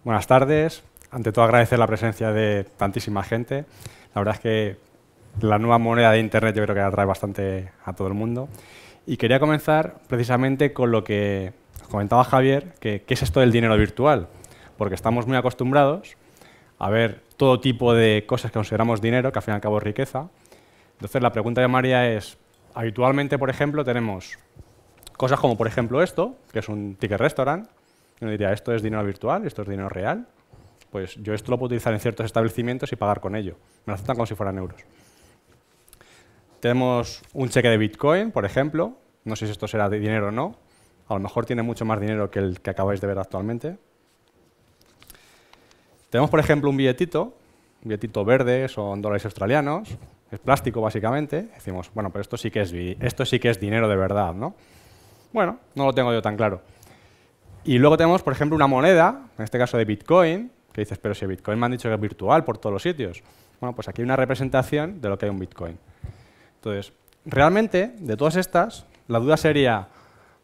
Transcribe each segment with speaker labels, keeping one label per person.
Speaker 1: Buenas tardes. Ante todo, agradecer la presencia de tantísima gente. La verdad es que la nueva moneda de Internet yo creo que atrae bastante a todo el mundo. Y quería comenzar precisamente con lo que comentaba Javier, que ¿qué es esto del dinero virtual? Porque estamos muy acostumbrados a ver todo tipo de cosas que consideramos dinero, que al fin y al cabo es riqueza. Entonces, la pregunta de María es, habitualmente, por ejemplo, tenemos cosas como, por ejemplo, esto, que es un ticket restaurant. Uno diría, ¿esto es dinero virtual? ¿Esto es dinero real? Pues yo esto lo puedo utilizar en ciertos establecimientos y pagar con ello. Me lo aceptan como si fueran euros. Tenemos un cheque de Bitcoin, por ejemplo. No sé si esto será de dinero o no. A lo mejor tiene mucho más dinero que el que acabáis de ver actualmente. Tenemos, por ejemplo, un billetito verde, son dólares australianos. Es plástico, básicamente. Decimos, bueno, pero esto sí que es dinero de verdad, ¿no? Bueno, no lo tengo yo tan claro. Y luego tenemos, por ejemplo, una moneda, en este caso de Bitcoin, que dices, pero si Bitcoin me han dicho que es virtual por todos los sitios. Bueno, pues aquí hay una representación de lo que hay un Bitcoin. Entonces, realmente, de todas estas, la duda sería,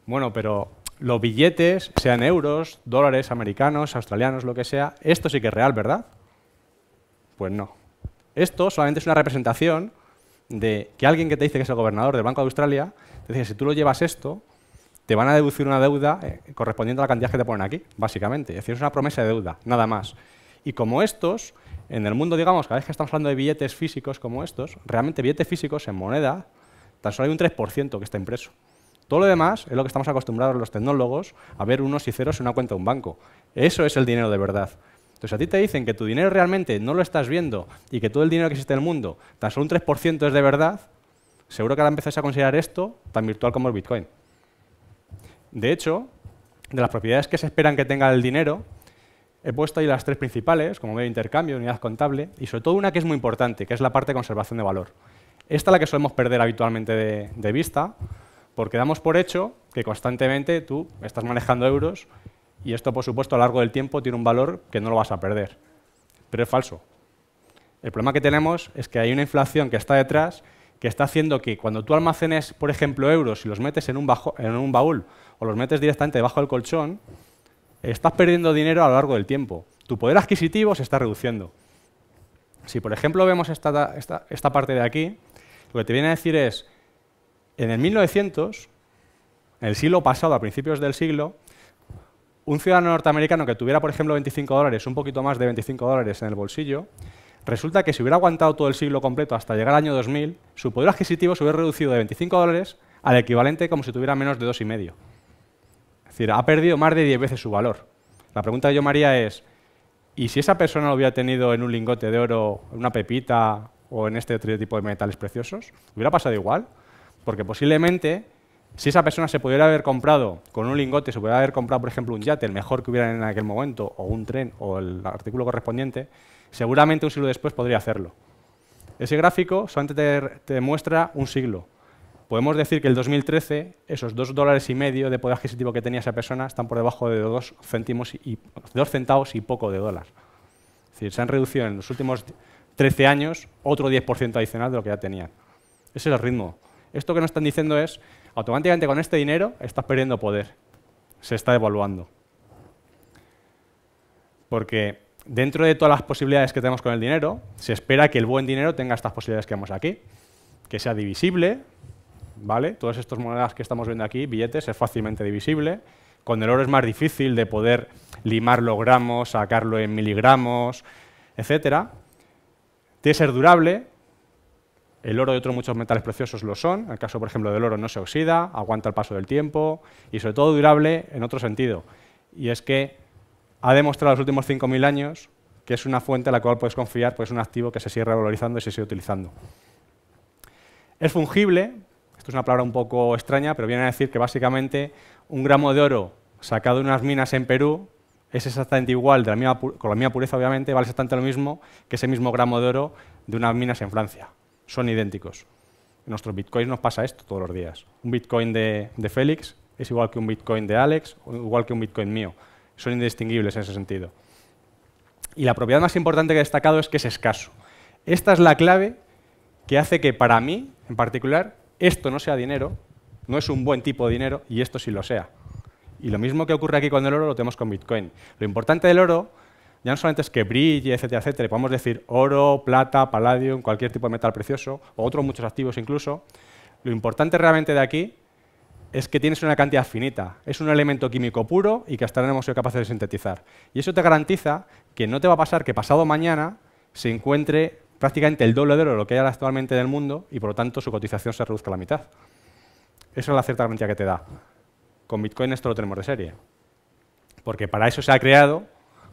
Speaker 1: bueno, pero los billetes, sean euros, dólares americanos, australianos, lo que sea, esto sí que es real, ¿verdad? Pues no. Esto solamente es una representación de que alguien que te dice que es el gobernador del Banco de Australia, te dice, si tú lo llevas esto, te van a deducir una deuda correspondiente a la cantidad que te ponen aquí, básicamente. Es decir, es una promesa de deuda, nada más. Y como estos, en el mundo, digamos, cada vez que estamos hablando de billetes físicos como estos, realmente billetes físicos en moneda, tan solo hay un 3% que está impreso. Todo lo demás es lo que estamos acostumbrados los tecnólogos a ver unos y ceros en una cuenta de un banco. Eso es el dinero de verdad. Entonces, a ti te dicen que tu dinero realmente no lo estás viendo y que todo el dinero que existe en el mundo, tan solo un 3% es de verdad, seguro que ahora empezáis a considerar esto tan virtual como el Bitcoin. De hecho, de las propiedades que se esperan que tenga el dinero, he puesto ahí las tres principales, como medio de intercambio, unidad contable, y sobre todo una que es muy importante, que es la parte de conservación de valor. Esta es la que solemos perder habitualmente de vista, porque damos por hecho que constantemente tú estás manejando euros y esto, por supuesto, a lo largo del tiempo tiene un valor que no lo vas a perder. Pero es falso. El problema que tenemos es que hay una inflación que está detrás que está haciendo que cuando tú almacenes, por ejemplo, euros y los metes en un baúl o los metes directamente debajo del colchón, estás perdiendo dinero a lo largo del tiempo. Tu poder adquisitivo se está reduciendo. Si, por ejemplo, vemos esta parte de aquí, lo que te viene a decir es, en el 1900, en el siglo pasado, a principios del siglo, un ciudadano norteamericano que tuviera, por ejemplo, 25 dólares, un poquito más de 25 dólares en el bolsillo, resulta que si hubiera aguantado todo el siglo completo hasta llegar al año 2000, su poder adquisitivo se hubiera reducido de 25 dólares al equivalente como si tuviera menos de 2,5. Es decir, ha perdido más de 10 veces su valor. La pregunta que yo me haría es, ¿y si esa persona lo hubiera tenido en un lingote de oro, en una pepita o en este otro tipo de metales preciosos? ¿Hubiera pasado igual? Porque posiblemente, si esa persona se pudiera haber comprado con un lingote, se pudiera haber comprado, por ejemplo, un yate, el mejor que hubiera en aquel momento, o un tren, o el artículo correspondiente, seguramente un siglo después podría hacerlo. Ese gráfico solamente te muestra un siglo. Podemos decir que el 2013, esos 2,5 dólares de poder adquisitivo que tenía esa persona están por debajo de 2 centavos y poco de dólar. Es decir, se han reducido en los últimos 13 años otro 10% adicional de lo que ya tenían. Ese es el ritmo. Esto que nos están diciendo es, automáticamente con este dinero estás perdiendo poder. Se está devaluando. Porque dentro de todas las posibilidades que tenemos con el dinero, se espera que el buen dinero tenga estas posibilidades que vemos aquí. Que sea divisible, ¿vale? Todas estas monedas que estamos viendo aquí, billetes, es fácilmente divisible. Con el oro es más difícil de poder limar los gramos, sacarlo en miligramos, etc. Tiene que ser durable. El oro y otros muchos metales preciosos lo son. En el caso, por ejemplo, del oro no se oxida, aguanta el paso del tiempo y, sobre todo, durable en otro sentido. Y es que ha demostrado en los últimos 5.000 años que es una fuente en la cual puedes confiar, pues es un activo que se sigue revalorizando y se sigue utilizando. Es fungible. Esto es una palabra un poco extraña, pero viene a decir que básicamente un gramo de oro sacado de unas minas en Perú es exactamente igual, con la misma pureza obviamente, vale exactamente lo mismo que ese mismo gramo de oro de unas minas en Francia. Son idénticos. En nuestros bitcoins nos pasa esto todos los días. Un bitcoin de Félix es igual que un bitcoin de Alex o igual que un bitcoin mío. Son indistinguibles en ese sentido. Y la propiedad más importante que he destacado es que es escaso. Esta es la clave que hace que para mí, en particular, esto no sea dinero, no es un buen tipo de dinero y esto sí lo sea. Y lo mismo que ocurre aquí con el oro lo tenemos con Bitcoin. Lo importante del oro ya no solamente es que brille, etcétera, etcétera, podemos decir oro, plata, palladium, cualquier tipo de metal precioso, o otros muchos activos incluso. Lo importante realmente de aquí es que tienes una cantidad finita. Es un elemento químico puro y que hasta ahora no hemos sido capaces de sintetizar. Y eso te garantiza que no te va a pasar que pasado mañana se encuentre prácticamente el doble de oro de lo que hay actualmente en el mundo y por lo tanto su cotización se reduzca a la mitad. Esa es la cierta garantía que te da. Con Bitcoin esto lo tenemos de serie. Porque para eso se ha creado,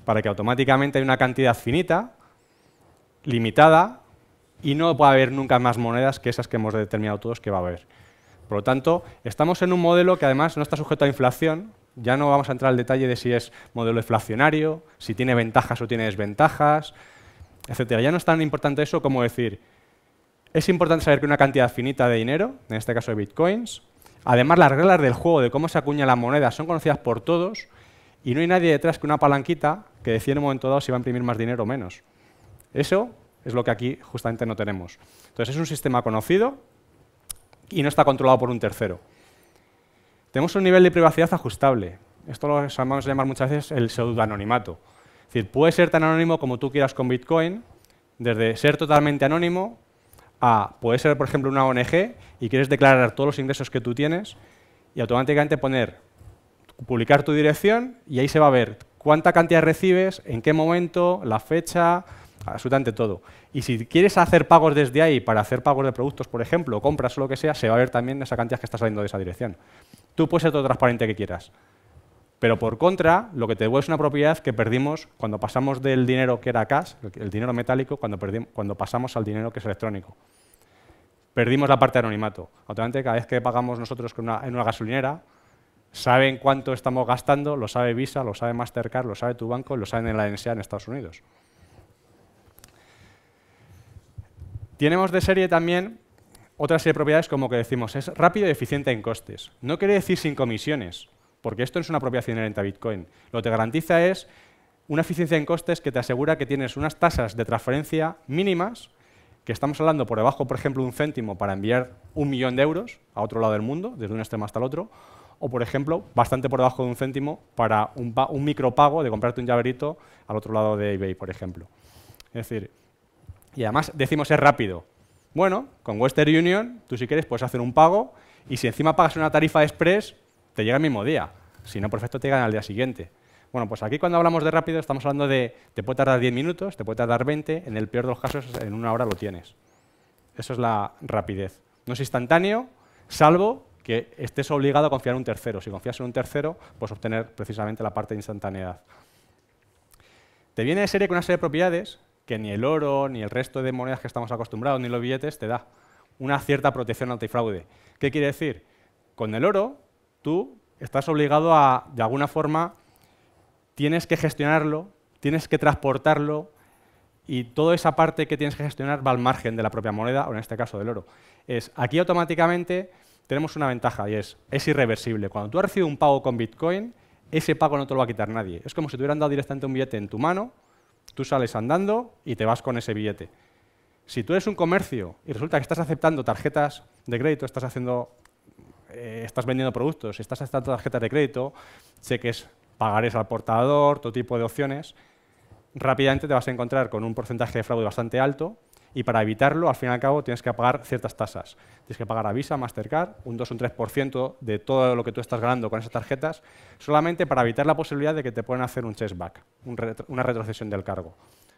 Speaker 1: para que automáticamente haya una cantidad finita, limitada, y no pueda haber nunca más monedas que esas que hemos determinado todos que va a haber. Por lo tanto, estamos en un modelo que además no está sujeto a inflación. Ya no vamos a entrar al detalle de si es modelo inflacionario, si tiene ventajas o tiene desventajas, etcétera. Ya no es tan importante eso como decir, es importante saber que una cantidad finita de dinero, en este caso de bitcoins, además las reglas del juego de cómo se acuña la moneda son conocidas por todos y no hay nadie detrás que una palanquita que decida en un momento dado si va a imprimir más dinero o menos. Eso es lo que aquí justamente no tenemos. Entonces es un sistema conocido y no está controlado por un tercero. Tenemos un nivel de privacidad ajustable. Esto lo vamos a llamar muchas veces el pseudoanonimato. Es decir, puede ser tan anónimo como tú quieras con Bitcoin, desde ser totalmente anónimo a, puede ser, por ejemplo, una ONG y quieres declarar todos los ingresos que tú tienes y automáticamente publicar tu dirección y ahí se va a ver cuánta cantidad recibes, en qué momento, la fecha, absolutamente todo. Y si quieres hacer pagos desde ahí para hacer pagos de productos, por ejemplo, o compras o lo que sea, se va a ver también esa cantidad que está saliendo de esa dirección. Tú puedes ser todo transparente que quieras. Pero por contra, lo que te devuelve es una propiedad que perdimos cuando pasamos del dinero que era cash, el dinero metálico, cuando pasamos al dinero que es electrónico. Perdimos la parte de anonimato. Automáticamente, cada vez que pagamos nosotros en una gasolinera, saben cuánto estamos gastando, lo sabe Visa, lo sabe Mastercard, lo sabe tu banco, lo saben en la NSA en Estados Unidos. Tenemos de serie también otra serie de propiedades como que decimos, es rápido y eficiente en costes. No quiere decir sin comisiones, porque esto no es una propiedad inherente a Bitcoin. Lo que te garantiza es una eficiencia en costes que te asegura que tienes unas tasas de transferencia mínimas, que estamos hablando por debajo, por ejemplo, de 1 céntimo para enviar 1 millón de euros a otro lado del mundo, desde un extremo hasta el otro, o, por ejemplo, bastante por debajo de 1 céntimo para un micropago de comprarte un llaverito al otro lado de eBay, por ejemplo. Es decir, y además decimos es rápido. Bueno, con Western Union, tú si quieres puedes hacer un pago y si encima pagas una tarifa express, te llega el mismo día. Si no, perfecto, te llegan al día siguiente. Bueno, pues aquí cuando hablamos de rápido estamos hablando de te puede tardar 10 minutos, te puede tardar 20, en el peor de los casos en 1 hora lo tienes. Eso es la rapidez. No es instantáneo, salvo que estés obligado a confiar en un tercero. Si confías en un tercero, puedes obtener precisamente la parte de instantaneidad. Te viene de serie con una serie de propiedades que ni el oro, ni el resto de monedas que estamos acostumbrados, ni los billetes, te da una cierta protección antifraude. ¿Qué quiere decir? Con el oro, tú estás obligado a, de alguna forma, tienes que gestionarlo, tienes que transportarlo, y toda esa parte que tienes que gestionar va al margen de la propia moneda, o en este caso del oro. Aquí automáticamente tenemos una ventaja, y es irreversible. Cuando tú has recibido un pago con Bitcoin, ese pago no te lo va a quitar nadie. Es como si te hubieran dado directamente un billete en tu mano, tú sales andando y te vas con ese billete. Si tú eres un comercio y resulta que estás aceptando tarjetas de crédito, estás vendiendo productos, estás aceptando tarjetas de crédito, cheques, pagarés al portador, todo tipo de opciones, rápidamente te vas a encontrar con un porcentaje de fraude bastante alto y para evitarlo, al fin y al cabo, tienes que pagar ciertas tasas. Tienes que pagar a Visa, Mastercard, un 2 o un 3% de todo lo que tú estás ganando con esas tarjetas, solamente para evitar la posibilidad de que te puedan hacer un chargeback, una retrocesión del cargo.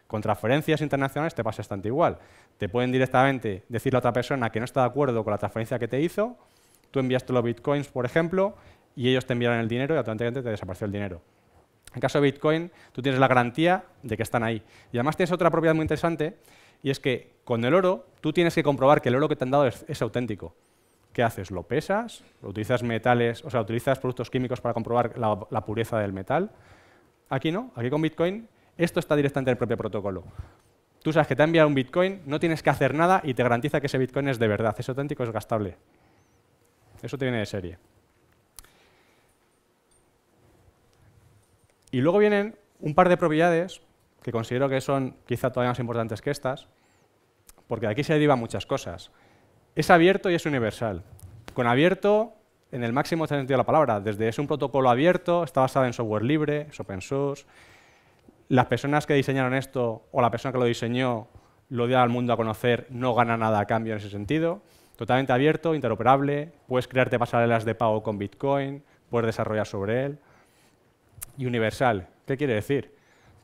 Speaker 1: Con transferencias internacionales te pasa bastante igual. Te pueden directamente decirle a otra persona que no está de acuerdo con la transferencia que te hizo, tú enviaste los bitcoins, por ejemplo, y ellos te enviaron el dinero y automáticamente te desapareció el dinero. En caso de Bitcoin, tú tienes la garantía de que están ahí. Y además tienes otra propiedad muy interesante, y es que con el oro tú tienes que comprobar que el oro que te han dado es auténtico. ¿Qué haces? ¿Lo pesas? ¿Utilizas metales? O sea, ¿utilizas productos químicos para comprobar la pureza del metal? Aquí no. Aquí con Bitcoin esto está directamente en el propio protocolo. Tú sabes que te ha enviado un Bitcoin, no tienes que hacer nada y te garantiza que ese Bitcoin es de verdad, es auténtico, es gastable. Eso te viene de serie. Y luego vienen un par de propiedades que considero que son quizá todavía más importantes que estas, porque de aquí se derivan muchas cosas. Es abierto y es universal. Con abierto, en el máximo sentido de la palabra, desde es un protocolo abierto, está basado en software libre, es open source, las personas que diseñaron esto o la persona que lo diseñó lo dio al mundo a conocer, no gana nada a cambio en ese sentido. Totalmente abierto, interoperable, puedes crearte pasarelas de pago con Bitcoin, puedes desarrollar sobre él. Y universal, ¿qué quiere decir?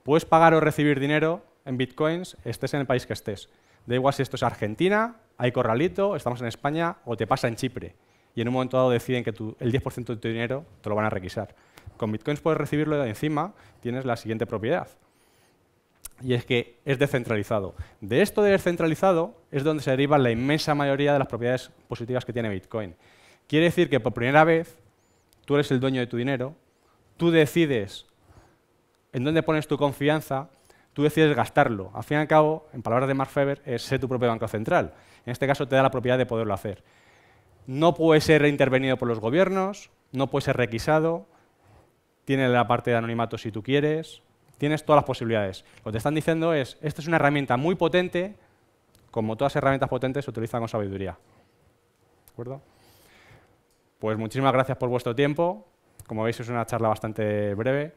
Speaker 1: Puedes pagar o recibir dinero en Bitcoins, estés en el país que estés. Da igual si esto es Argentina, hay corralito, estamos en España o te pasa en Chipre. Y en un momento dado deciden que el 10% de tu dinero te lo van a requisar. Con Bitcoins puedes recibirlo y encima tienes la siguiente propiedad. Y es que es descentralizado. De esto de descentralizado es donde se deriva la inmensa mayoría de las propiedades positivas que tiene Bitcoin. Quiere decir que por primera vez tú eres el dueño de tu dinero, tú decides en dónde pones tu confianza, tú decides gastarlo. Al fin y al cabo, en palabras de Mark Feber, es ser tu propio banco central. En este caso te da la propiedad de poderlo hacer. No puede ser intervenido por los gobiernos, no puede ser requisado, tiene la parte de anonimato si tú quieres, tienes todas las posibilidades. Lo que te están diciendo es, esta es una herramienta muy potente, como todas las herramientas potentes se utilizan con sabiduría. ¿De acuerdo? Pues muchísimas gracias por vuestro tiempo. Como veis es una charla bastante breve.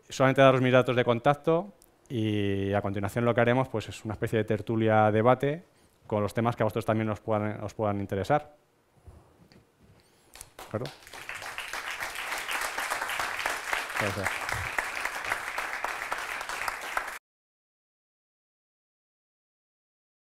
Speaker 1: Solamente daros mis datos de contacto y a continuación lo que haremos pues, es una especie de tertulia debate con los temas que a vosotros también os puedan interesar. ¿De acuerdo? Gracias.